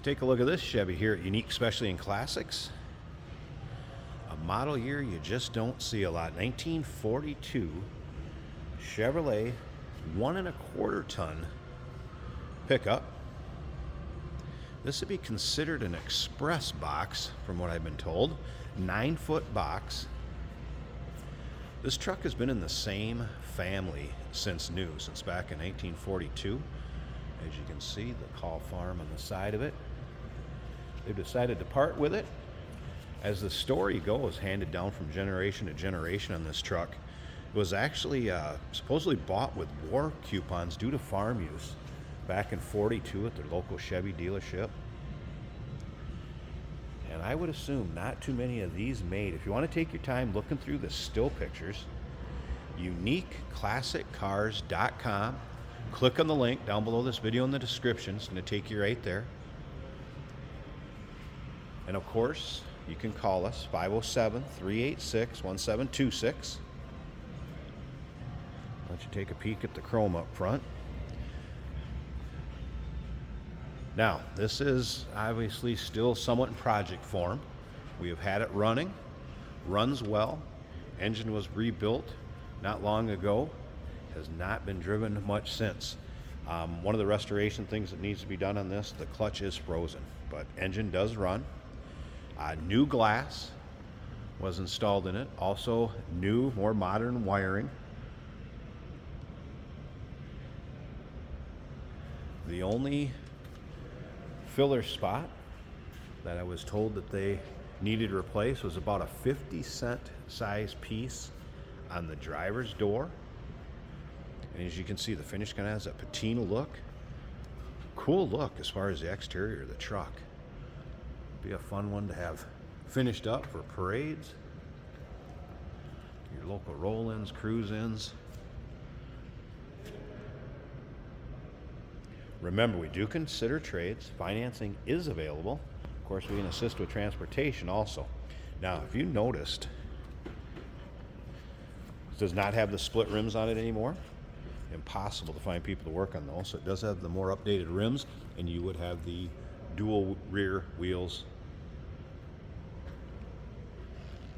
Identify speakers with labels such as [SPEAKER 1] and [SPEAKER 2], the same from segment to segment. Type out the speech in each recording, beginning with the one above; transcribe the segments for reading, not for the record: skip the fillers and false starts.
[SPEAKER 1] Take a look at this Chevy here at Unique Specialty and Classics. A model year you just don't see a lot. 1942 Chevrolet 1.25 ton pickup. This would be considered an express box from what I've been told. 9-foot box. This truck has been in the same family since new, since back in 1942. As you can see, the Call Farm on the side of it. They've decided to part with it. As the story goes, handed down from generation to generation on this truck, it was actually supposedly bought with war coupons due to farm use back in 42 at their local Chevy dealership. And I would assume not too many of these made. If you want to take your time looking through the still pictures, uniqueclassiccars.com. Click on the link down below this video in the description. It's going to take you right there. And of course, you can call us 507-386-1726. Let you take a peek at the chrome up front. Now, this is obviously still somewhat in project form. We have had it running, runs well. Engine was rebuilt not long ago. Has not been driven much since. One of the restoration things that needs to be done on this, the clutch is frozen, but engine does run. New glass was installed in it. Also new, more modern wiring. The only filler spot that I was told that they needed to replace was about a 50-cent size piece on the driver's door. And as you can see, the finish kind of has that patina look. Cool look as far as the exterior of the truck. Be a fun one to have finished up for parades, your local roll-ins, cruise-ins. Remember, we do consider trades. Financing is available. Of course, we can assist with transportation also. Now, if you noticed, it does not have the split rims on it anymore. Impossible to find people to work on those. So it does have the more updated rims, and you would have the dual rear wheels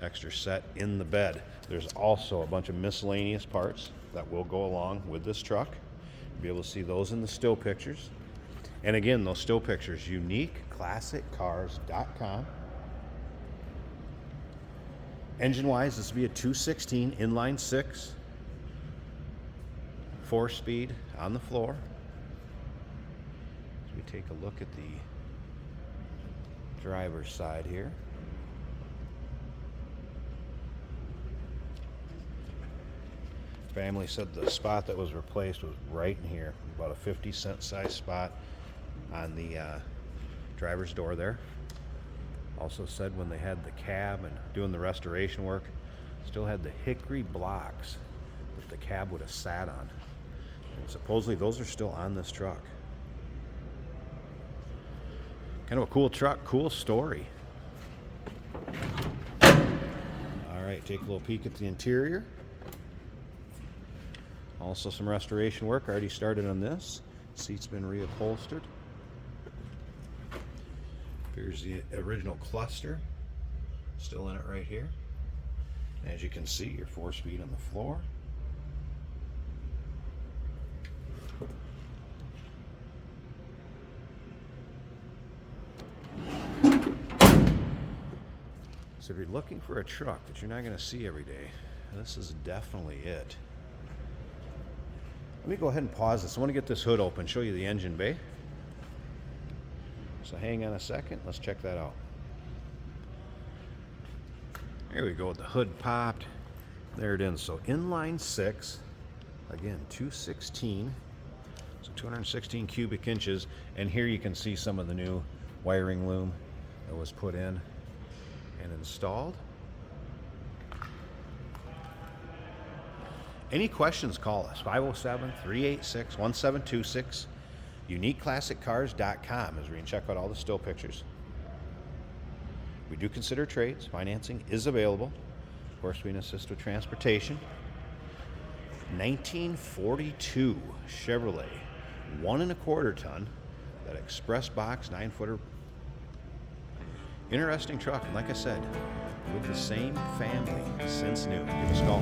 [SPEAKER 1] extra set in the bed. There's also a bunch of miscellaneous parts that will go along with this truck. You'll be able to see those in the still pictures. And again, those still pictures, uniqueclassiccars.com. Engine-wise, this will be a 216 inline 6. 4-speed on the floor. As we take a look at the driver's side here. Family said the spot that was replaced was right in here, about a 50-cent size spot on the driver's door there. Also said when they had the cab and doing the restoration work, still had the hickory blocks that the cab would have sat on. And supposedly those are still on this truck. Kind of a cool truck, cool story. All right, take a little peek at the interior. Also some restoration work already started on this. Seat's been reupholstered. Here's the original cluster, still in it right here. As you can see, your 4-speed on the floor. So if you're looking for a truck that you're not going to see every day, this is definitely it. Let me go ahead and pause this. I want to get this hood open, show you the engine bay. So hang on a second, let's check that out. There we go, the hood popped. There it is. So inline 6, again 216, so 216 cubic inches. And here you can see some of the new wiring loom that was put in and installed. Any questions, call us, 507-386-1726. uniqueclassiccars.com is where you can check out all the still pictures. We do consider trades. Financing is available. Of course, we can assist with transportation. 1942 Chevrolet 1.25 ton, that express box 9-footer Interesting truck, and like I said, with the same family since new. Give us a call.